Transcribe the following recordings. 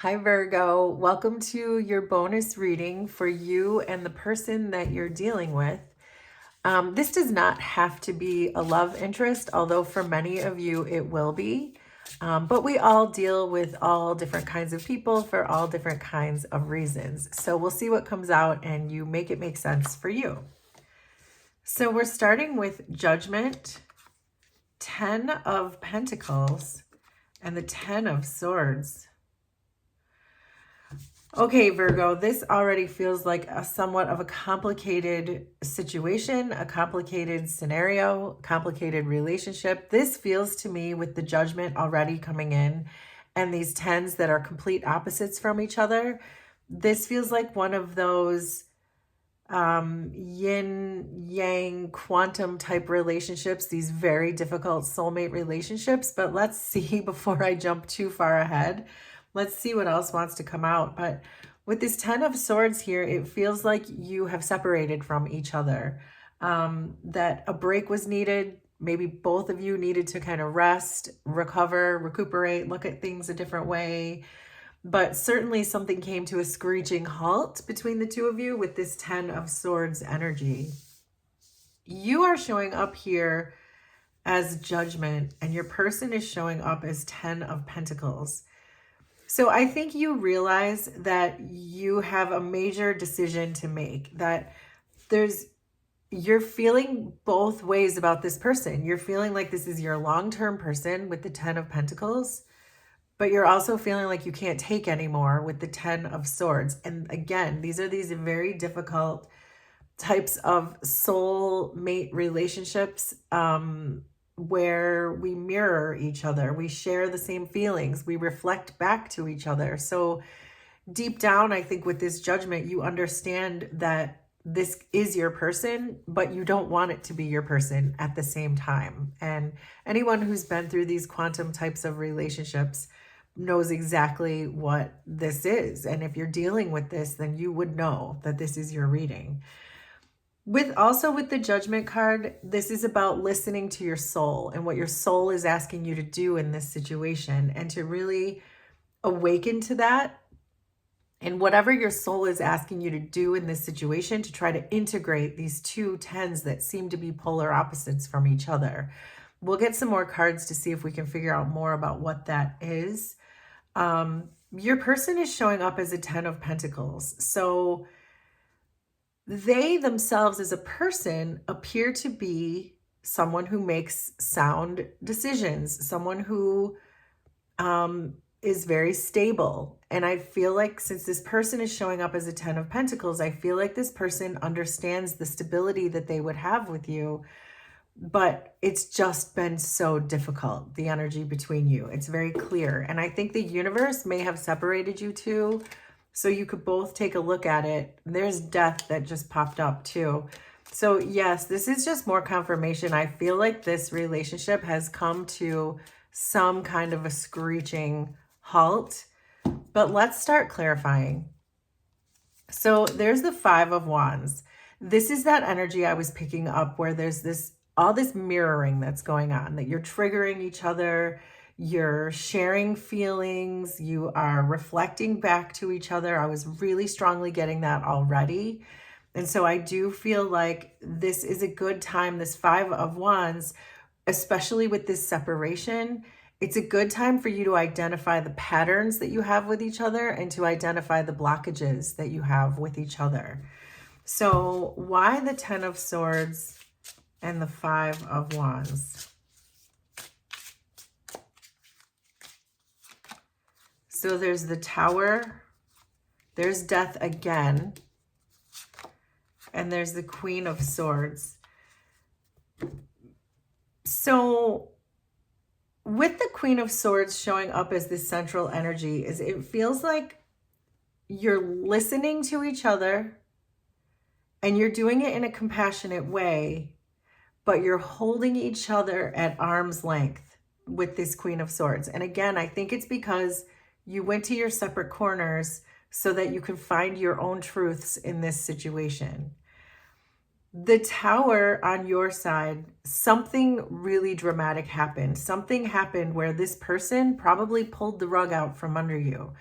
Hi, Virgo. Welcome to your bonus reading for you and the person that you're dealing with. This does not have to be a love interest, although for many of you it will be. But we all deal with all different kinds of people for all different kinds of reasons. So we'll see what comes out and you make it make sense for you. So we're starting with Judgment, 10 of Pentacles, and the 10 of Swords. Okay, Virgo, this already feels like a somewhat of a complicated situation, a complicated scenario, complicated relationship. This feels to me with the Judgment already coming in and these tens that are complete opposites from each other. This feels like one of those yin yang quantum type relationships, these very difficult soulmate relationships. But let's see before I jump too far ahead. Let's see what else wants to come out. But with this 10 of Swords here, it feels like you have separated from each other, that a break was needed. Maybe both of you needed to kind of rest, recover, recuperate, look at things a different way. But certainly something came to a screeching halt between the two of you with this 10 of Swords energy. You are showing up here as Judgment, and your person is showing up as 10 of Pentacles. So I think you realize that you have a major decision to make, that you're feeling both ways about this person. You're feeling like this is your long-term person with the 10 of Pentacles, but you're also feeling like you can't take anymore with the 10 of Swords. And again, these are these very difficult types of soul mate relationships, where we mirror each other, we share the same feelings, we reflect back to each other. So deep down, I think with this Judgment, you understand that this is your person, but you don't want it to be your person at the same time. And anyone who's been through these quantum types of relationships knows exactly what this is. And if you're dealing with this, then you would know that this is your reading. With the Judgment card, this is about listening to your soul and what your soul is asking you to do in this situation, and to really awaken to that. And whatever your soul is asking you to do in this situation, to try to integrate these two tens that seem to be polar opposites from each other. We'll get some more cards to see if we can figure out more about what that is. Your person is showing up as a 10 of Pentacles. So they themselves as a person appear to be someone who makes sound decisions, someone who is very stable. And I feel like since this person is showing up as a 10 of Pentacles, I feel like this person understands the stability that they would have with you, but it's just been so difficult, the energy between you. It's very clear. And I think the universe may have separated you two, so you could both take a look at it. There's death that just popped up too. So yes, this is just more confirmation. I feel like this relationship has come to some kind of a screeching halt. But let's start clarifying. So there's the 5 of Wands. This is that energy I was picking up where there's all this mirroring that's going on, that you're triggering each other, you're sharing feelings, you are reflecting back to each other. I was really strongly getting that already. And so I do feel like this is a good time, this 5 of Wands, especially with this separation. It's a good time for you to identify the patterns that you have with each other and to identify the blockages that you have with each other. So why the 10 of Swords and the 5 of Wands? So there's the Tower, there's death again, and there's the Queen of Swords. So with the Queen of Swords showing up as this central energy, is it feels like you're listening to each other and you're doing it in a compassionate way, but you're holding each other at arm's length with this Queen of Swords. And again, I think it's because you went to your separate corners so that you can find your own truths in this situation. The Tower on your side, something really dramatic happened. Something happened where this person probably pulled the rug out from under you.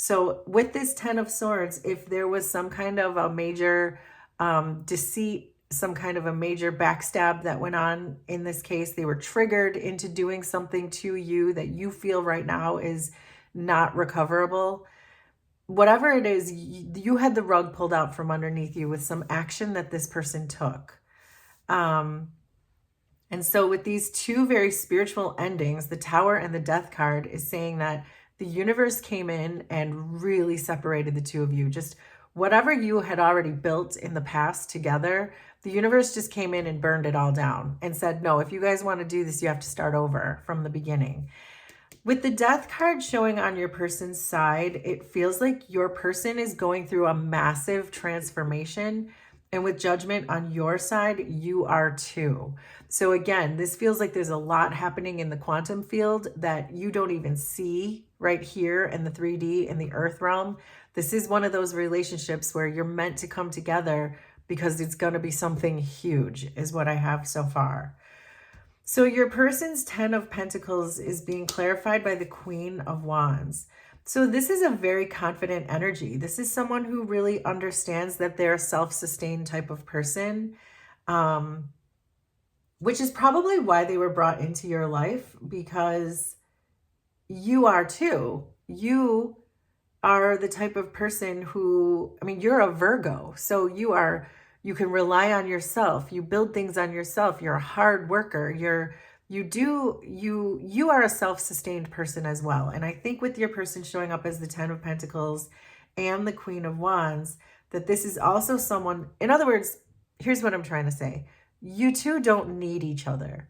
So with this 10 of swords, if there was some kind of a major deceit, some kind of a major backstab that went on in this case, they were triggered into doing something to you that you feel right now is not recoverable. Whatever it is, you had the rug pulled out from underneath you with some action that this person took. And so with these two very spiritual endings, the Tower and the Death card is saying that the universe came in and really separated the two of you. Just whatever you had already built in the past together, the universe just came in and burned it all down and said, no, if you guys want to do this, you have to start over from the beginning. With the Death card showing on your person's side, it feels like your person is going through a massive transformation. And with Judgment on your side, you are too. So again, this feels like there's a lot happening in the quantum field that you don't even see right here in the 3D, in the earth realm. This is one of those relationships where you're meant to come together because it's going to be something huge, is what I have so far. So your person's 10 of Pentacles is being clarified by the Queen of Wands. So this is a very confident energy. This is someone who really understands that they're a self-sustained type of person, which is probably why they were brought into your life, because you are too. You are the type of person who, I mean, you're a Virgo, so you can rely on yourself. You build things on yourself. You're a hard worker. You are a self-sustained person as well. And I think with your person showing up as the 10 of Pentacles and the Queen of Wands, that this is also someone, in other words, here's what I'm trying to say. You two don't need each other,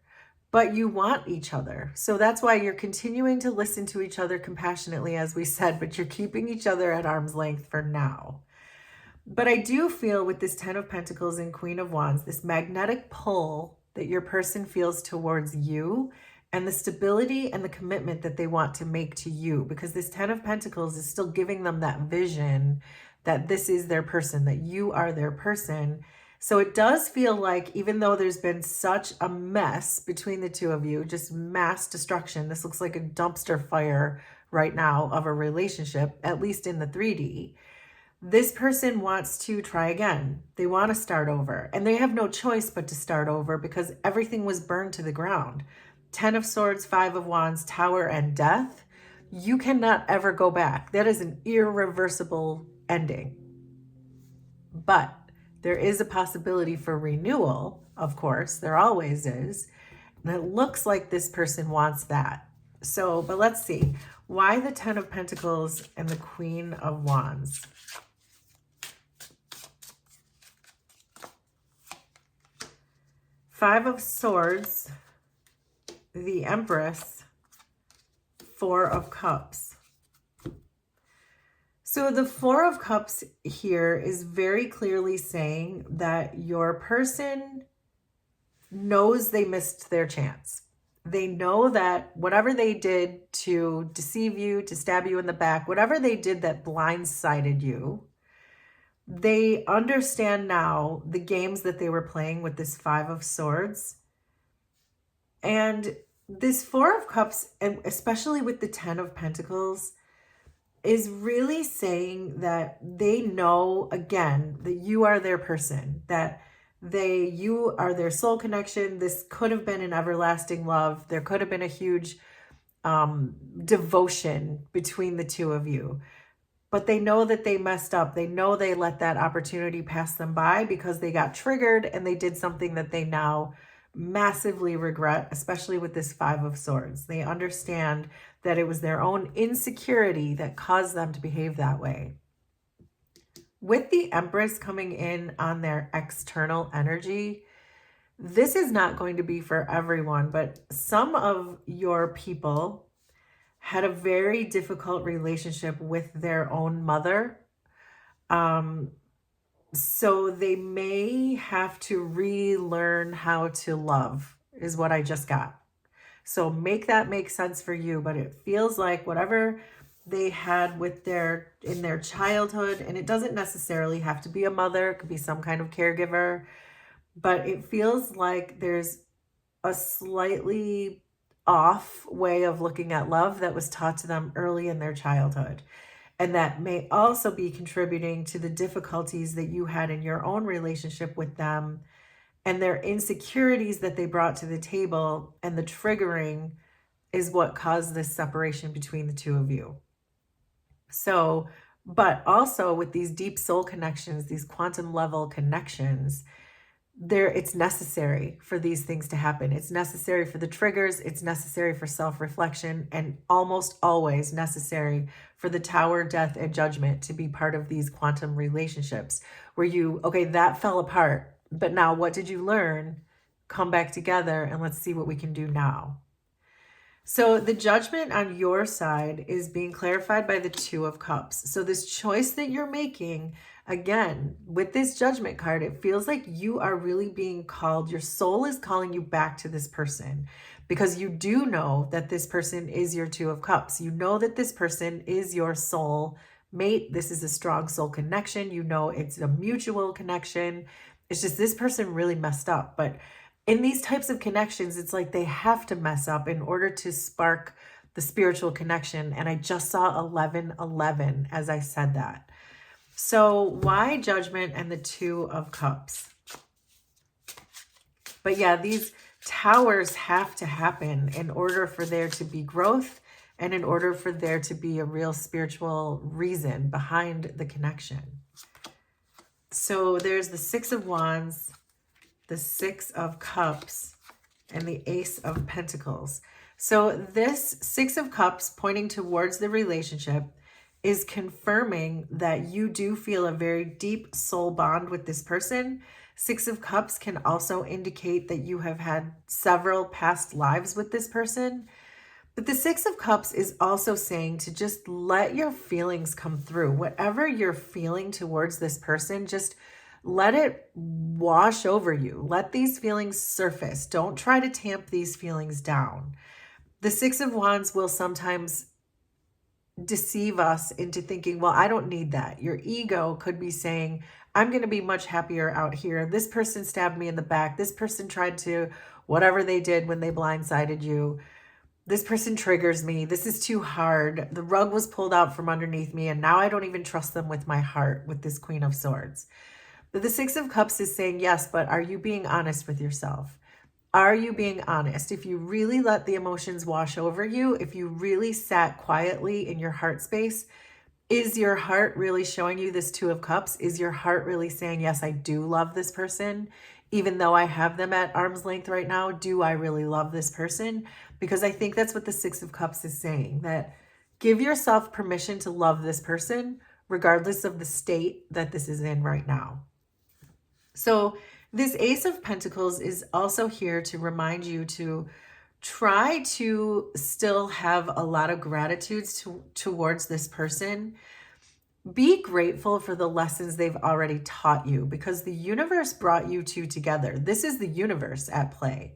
but you want each other. So that's why you're continuing to listen to each other compassionately, as we said, but you're keeping each other at arm's length for now. But I do feel with this 10 of Pentacles and Queen of Wands, this magnetic pull that your person feels towards you and the stability and the commitment that they want to make to you, because this 10 of Pentacles is still giving them that vision that this is their person, that you are their person. So it does feel like, even though there's been such a mess between the two of you, just mass destruction, this looks like a dumpster fire right now of a relationship, at least in the 3D. This person wants to try again. They want to start over, and they have no choice but to start over because everything was burned to the ground. 10 of Swords, 5 of Wands, Tower, and Death. You cannot ever go back. That is an irreversible ending. But there is a possibility for renewal, of course. There always is. And it looks like this person wants that. So, but let's see. Why the 10 of Pentacles and the Queen of Wands? Five of Swords, the Empress, 4 of Cups. So the 4 of Cups here is very clearly saying that your person knows they missed their chance. They know that whatever they did to deceive you, to stab you in the back, whatever they did that blindsided you, they understand now the games that they were playing with this 5 of Swords. And this 4 of Cups, and especially with the 10 of Pentacles, is really saying that they know, again, that you are their person, that you are their soul connection. This could have been an everlasting love. There could have been a huge devotion between the two of you. But they know that they messed up. They know they let that opportunity pass them by because they got triggered and they did something that they now massively regret, especially with this 5 of Swords. They understand that it was their own insecurity that caused them to behave that way. With the Empress coming in on their external energy, this is not going to be for everyone, but some of your people had a very difficult relationship with their own mother. So they may have to relearn how to love, is what I just got. So make that make sense for you, but it feels like whatever they had with in their childhood, and it doesn't necessarily have to be a mother, it could be some kind of caregiver, but it feels like there's a slightly off way of looking at love that was taught to them early in their childhood. And that may also be contributing to the difficulties that you had in your own relationship with them and their insecurities that they brought to the table, and the triggering is what caused this separation between the two of you. So, but also with these deep soul connections, these quantum level connections, it's necessary for these things to happen. It's necessary for the triggers, it's necessary for self-reflection, and almost always necessary for the tower, death, and judgment to be part of these quantum relationships where okay, that fell apart, but now what did you learn? Come back together and let's see what we can do now. So the judgment on your side is being clarified by the Two of Cups. So this choice that you're making, again, with this judgment card, it feels like you are really being called. Your soul is calling you back to this person because you do know that this person is your Two of Cups. You know that this person is your soul mate. This is a strong soul connection. You know it's a mutual connection. It's just this person really messed up. But in these types of connections, it's like they have to mess up in order to spark the spiritual connection. And I just saw 1111 as I said that. So why judgment and the Two of Cups? But yeah, these towers have to happen in order for there to be growth and in order for there to be a real spiritual reason behind the connection. So there's the Six of Wands, the Six of Cups, and the Ace of Pentacles. So this Six of Cups pointing towards the relationship is confirming that you do feel a very deep soul bond with this person. Six of Cups can also indicate that you have had several past lives with this person. But the Six of Cups is also saying to just let your feelings come through. Whatever you're feeling towards this person, just let it wash over you. Let these feelings surface. Don't try to tamp these feelings down. The Six of Wands will sometimes deceive us into thinking, well, I don't need that. Your ego could be saying, I'm going to be much happier out here. This person stabbed me in the back. This person tried to, whatever they did when they blindsided you. This person triggers me. This is too hard. The rug was pulled out from underneath me, and now I don't even trust them with my heart, with this Queen of Swords. But the Six of Cups is saying, yes, but are you being honest with yourself? Are you being honest? If you really let the emotions wash over you, if you really sat quietly in your heart space, is your heart really showing you this Two of Cups? Is your heart really saying, yes, I do love this person? Even though I have them at arm's length right now, do I really love this person? Because I think that's what the Six of Cups is saying, that give yourself permission to love this person, regardless of the state that this is in right now. So this Ace of Pentacles is also here to remind you to try to still have a lot of gratitude towards this person. Be grateful for the lessons they've already taught you, because the universe brought you two together. This is the universe at play.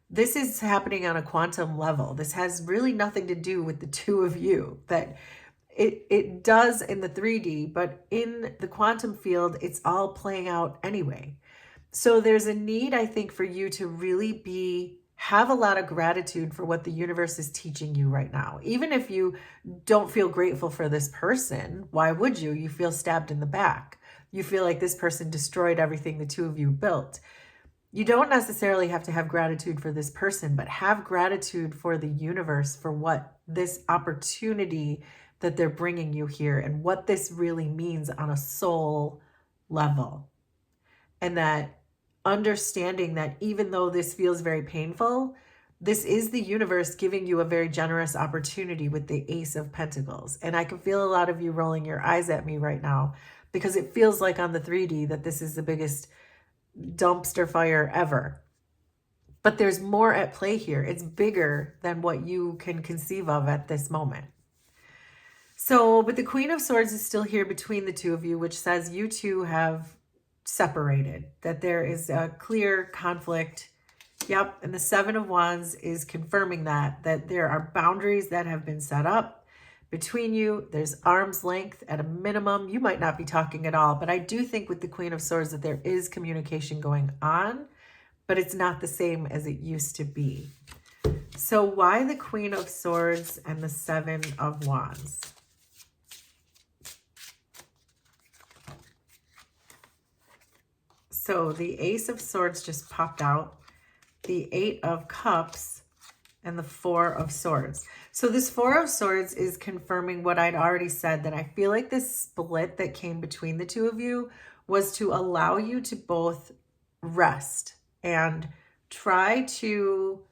This is happening on a quantum level. This has really nothing to do with the two of you. That it does in the 3D, but in the quantum field, it's all playing out anyway. So there's a need, I think, for you to really have a lot of gratitude for what the universe is teaching you right now. Even if you don't feel grateful for this person, why would you? You feel stabbed in the back. You feel like this person destroyed everything the two of you built. You don't necessarily have to have gratitude for this person, but have gratitude for the universe, for what this opportunity that they're bringing you here and what this really means on a soul level. And that understanding that even though this feels very painful, this is the universe giving you a very generous opportunity with the Ace of Pentacles. And I can feel a lot of you rolling your eyes at me right now, because it feels like on the 3D that this is the biggest dumpster fire ever. But there's more at play here. It's bigger than what you can conceive of at this moment. So, but the Queen of Swords is still here between the two of you, which says you two have separated, that there is a clear conflict. Yep. And the Seven of Wands is confirming that there are boundaries that have been set up between you. There's arm's length at a minimum. You might not be talking at all, but I do think with the Queen of Swords that there is communication going on, but it's not the same as it used to be. So why the Queen of Swords and the Seven of Wands? So the Ace of Swords just popped out, the Eight of Cups, and the Four of Swords. So this Four of Swords is confirming what I'd already said, that I feel like this split that came between the two of you was to allow you to both rest and try to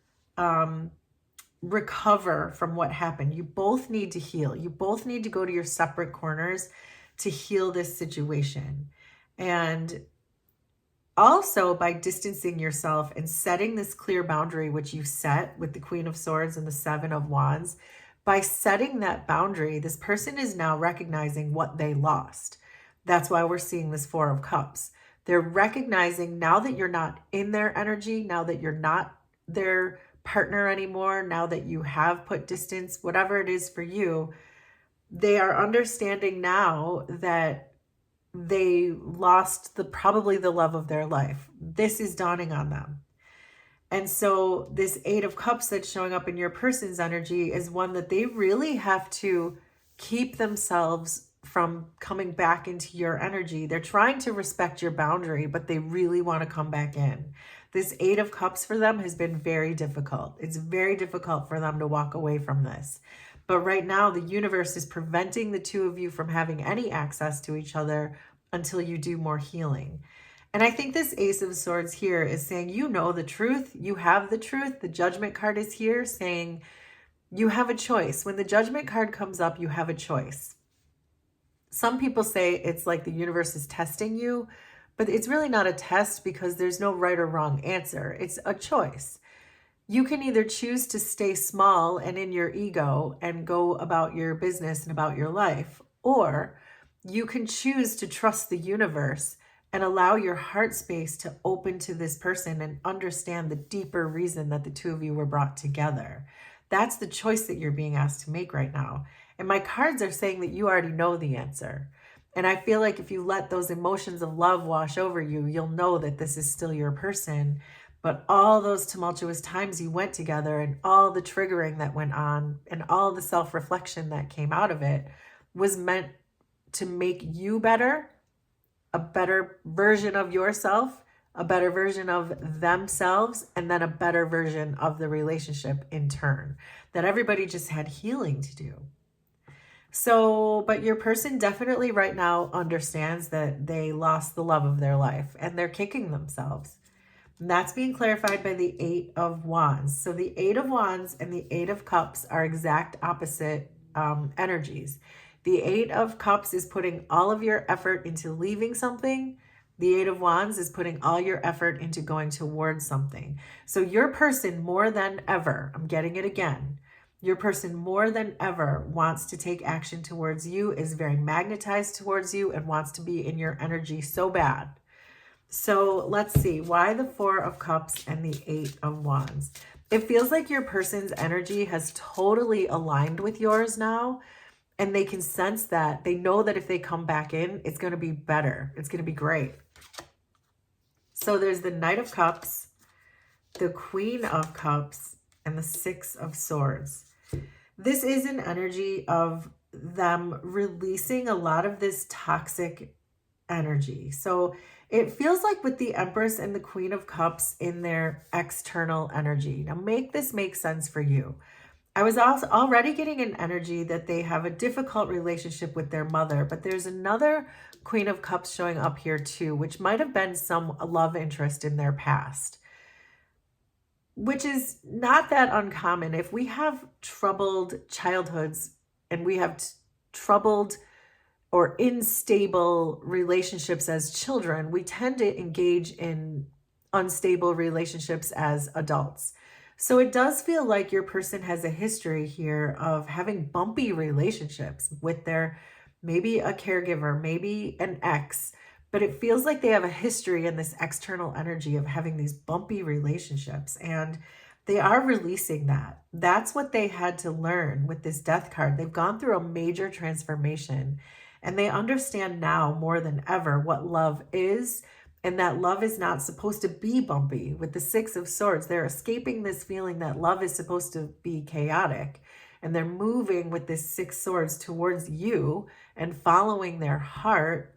recover from what happened. You both need to heal. You both need to go to your separate corners to heal this situation. And also, by distancing yourself and setting this clear boundary, which you set with the Queen of Swords and the Seven of Wands, by setting that boundary, this person is now recognizing what they lost. That's why we're seeing this Four of Cups. They're recognizing now that you're not in their energy, now that you're not their partner anymore, now that you have put distance, whatever it is for you, they are understanding now that they lost probably the love of their life. This is dawning on them. And so this Eight of Cups that's showing up in your person's energy is one that they really have to keep themselves from coming back into your energy. They're trying to respect your boundary, but they really want to come back in. This Eight of Cups for them has been very difficult. It's very difficult for them to walk away from this. But right now, the universe is preventing the two of you from having any access to each other until you do more healing. And I think this Ace of Swords here is saying, you know the truth. You have the truth. The Judgment card is here saying you have a choice. When the Judgment card comes up, you have a choice. Some people say it's like the universe is testing you, but it's really not a test because there's no right or wrong answer. It's a choice. You can either choose to stay small and in your ego and go about your business and about your life, or you can choose to trust the universe and allow your heart space to open to this person and understand the deeper reason that the two of you were brought together. That's the choice that you're being asked to make right now. And my cards are saying that you already know the answer. And I feel like if you let those emotions of love wash over you, you'll know that this is still your person. But all those tumultuous times you went together and all the triggering that went on and all the self-reflection that came out of it was meant to make you better, a better version of yourself, a better version of themselves, and then a better version of the relationship in turn. That everybody just had healing to do. So, but your person definitely right now understands that they lost the love of their life and they're kicking themselves. And that's being clarified by the Eight of Wands. So the Eight of Wands and the Eight of Cups are exact opposite energies. The Eight of Cups is putting all of your effort into leaving something. The Eight of Wands is putting all your effort into going towards something. So your person more than ever, I'm getting it again, your person more than ever wants to take action towards you, is very magnetized towards you, and wants to be in your energy so bad. So let's see, why the Four of Cups and the Eight of Wands? It feels like your person's energy has totally aligned with yours now, and they can sense that. They know that if they come back in, it's going to be better. It's going to be great. So there's the Knight of Cups, the Queen of Cups, and the Six of Swords. This is an energy of them releasing a lot of this toxic energy. So it feels like with the Empress and the Queen of Cups in their external energy. Now make this make sense for you. I was also already getting an energy that they have a difficult relationship with their mother, but there's another Queen of Cups showing up here too, which might have been some love interest in their past, which is not that uncommon. If we have troubled childhoods and we have troubled or unstable relationships as children, we tend to engage in unstable relationships as adults. So it does feel like your person has a history here of having bumpy relationships with their, maybe a caregiver, maybe an ex, but it feels like they have a history in this external energy of having these bumpy relationships, and they are releasing that. That's what they had to learn with this Death card. They've gone through a major transformation, and they understand now more than ever what love is, and that love is not supposed to be bumpy. With the Six of Swords, they're escaping this feeling that love is supposed to be chaotic, and they're moving with this Six Swords towards you and following their heart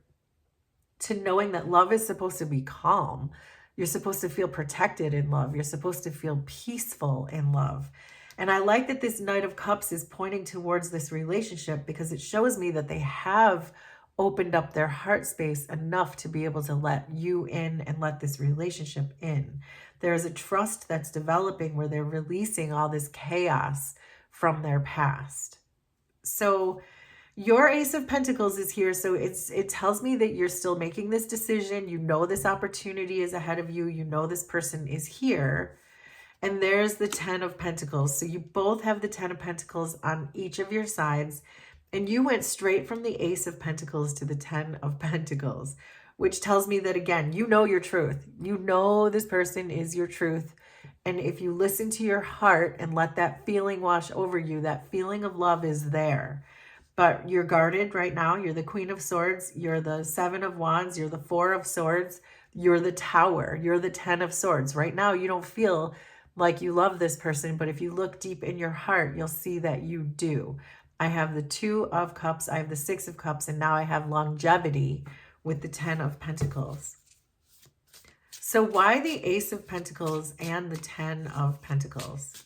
to knowing that love is supposed to be calm. You're supposed to feel protected in love. You're supposed to feel peaceful in love. And I like that this Knight of Cups is pointing towards this relationship because it shows me that they have opened up their heart space enough to be able to let you in and let this relationship in. There's a trust that's developing where they're releasing all this chaos from their past. So your Ace of Pentacles is here. So it tells me that you're still making this decision. You know this opportunity is ahead of you. You know this person is here. And there's the 10 of Pentacles. So you both have the 10 of Pentacles on each of your sides. And you went straight from the Ace of Pentacles to the 10 of Pentacles, which tells me that, again, you know your truth. You know this person is your truth. And if you listen to your heart and let that feeling wash over you, that feeling of love is there. But you're guarded right now. You're the Queen of Swords. You're the 7 of Wands. You're the 4 of Swords. You're the Tower. You're the 10 of Swords. Right now, you don't feel like you love this person, but if you look deep in your heart, you'll see that you do. I have the 2 of Cups. I have the 6 of Cups. And now I have longevity with the 10 of Pentacles. So why the Ace of Pentacles and the 10 of Pentacles?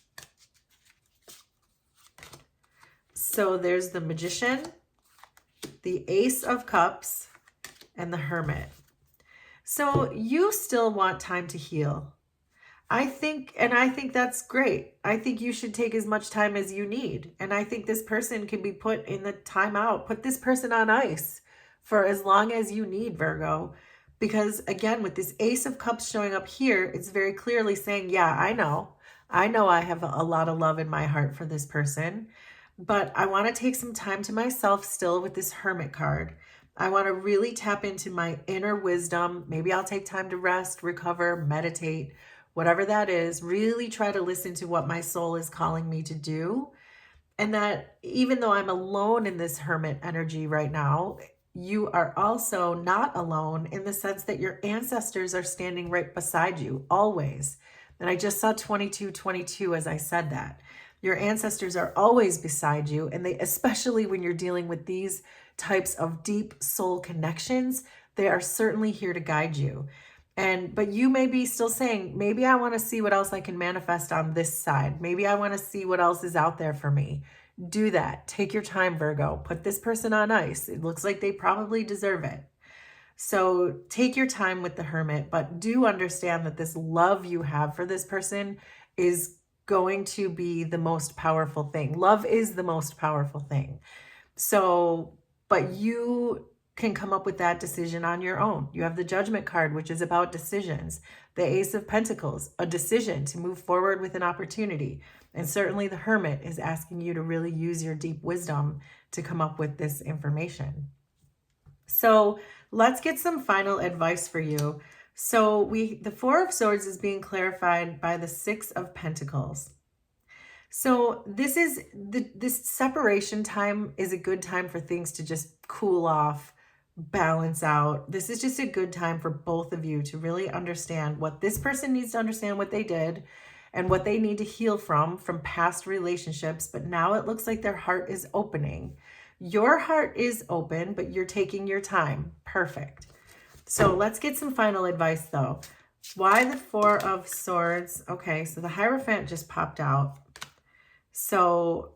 So there's the Magician, the Ace of Cups, and the Hermit. So you still want time to heal. I think that's great. I think you should take as much time as you need. And I think this person can be put in the timeout. Put this person on ice for as long as you need, Virgo. Because again, with this Ace of Cups showing up here, it's very clearly saying, yeah, I know I have a lot of love in my heart for this person, but I want to take some time to myself still with this Hermit card. I want to really tap into my inner wisdom. Maybe I'll take time to rest, recover, meditate, whatever that is. Really try to listen to what my soul is calling me to do. And that even though I'm alone in this Hermit energy right now, you are also not alone in the sense that your ancestors are standing right beside you always. And I just saw 2222 as I said that. Your ancestors are always beside you, and they, especially when you're dealing with these types of deep soul connections, they are certainly here to guide you. But you may be still saying, maybe I want to see what else I can manifest on this side. Maybe I want to see what else is out there for me. Do that. Take your time, Virgo. Put this person on ice. It looks like they probably deserve it. So take your time with the Hermit, but do understand that this love you have for this person is going to be the most powerful thing. Love is the most powerful thing. So, but you can come up with that decision on your own. You have the Judgment card, which is about decisions. The Ace of Pentacles, a decision to move forward with an opportunity. And certainly the Hermit is asking you to really use your deep wisdom to come up with this information. So let's get some final advice for you. So the 4 of Swords is being clarified by the 6 of Pentacles. So this separation time is a good time for things to just cool off, balance out. This is just a good time for both of you to really understand what this person needs to understand, what they did and what they need to heal from past relationships. But now it looks like their heart is opening. Your heart is open, but you're taking your time. Perfect. So let's get some final advice though. Why the 4 of Swords? Okay, so the Hierophant just popped out. So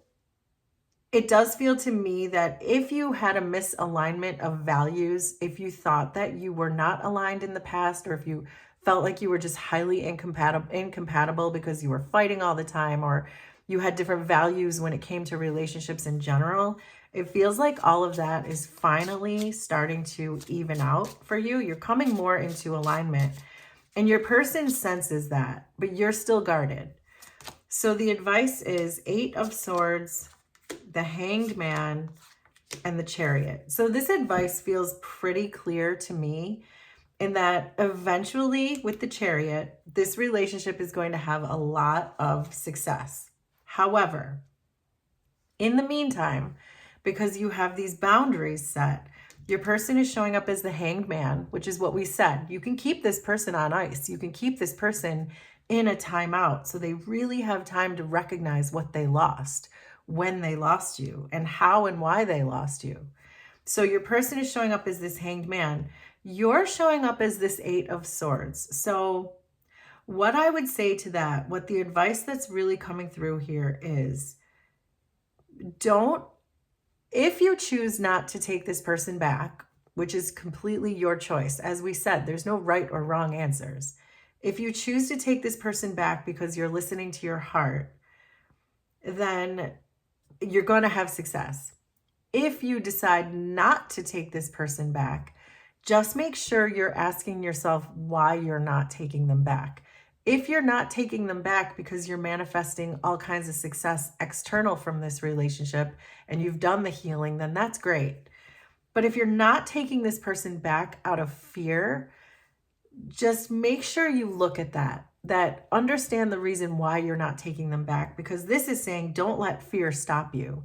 it does feel to me that if you had a misalignment of values, if you thought that you were not aligned in the past, or if you felt like you were just highly incompatible because you were fighting all the time, or you had different values when it came to relationships in general, it feels like all of that is finally starting to even out for you. You're coming more into alignment, and your person senses that, but you're still guarded. So the advice is 8 of Swords, the Hanged Man, and the Chariot. So this advice feels pretty clear to me in that eventually with the Chariot, this relationship is going to have a lot of success. However, in the meantime, because you have these boundaries set, your person is showing up as the Hanged Man, which is what we said. You can keep this person on ice. You can keep this person in a timeout. So they really have time to recognize what they lost, when they lost you, and how and why they lost you. So your person is showing up as this Hanged Man. You're showing up as this Eight of Swords. So what I would say to that, what the advice that's really coming through here is, don't, if you choose not to take this person back, which is completely your choice, as we said, there's no right or wrong answers. If you choose to take this person back because you're listening to your heart, then you're going to have success. If you decide not to take this person back, just make sure you're asking yourself why you're not taking them back. If you're not taking them back because you're manifesting all kinds of success external from this relationship and you've done the healing, then that's great. But if you're not taking this person back out of fear, just make sure you look at that understand the reason why you're not taking them back, because this is saying don't let fear stop you.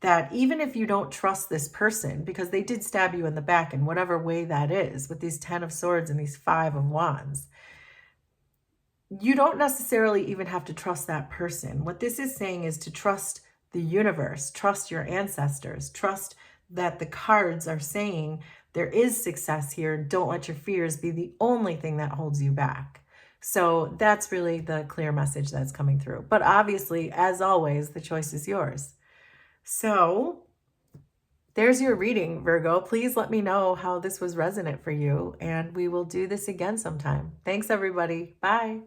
That even if you don't trust this person, because they did stab you in the back in whatever way that is, with these 10 of Swords and these 5 of Wands, you don't necessarily even have to trust that person. What this is saying is to trust the universe, trust your ancestors, trust that the cards are saying there is success here. Don't let your fears be the only thing that holds you back. So that's really the clear message that's coming through. But obviously, as always, the choice is yours. So there's your reading, Virgo. Please let me know how this was resonant for you, and we will do this again sometime. Thanks, everybody. Bye.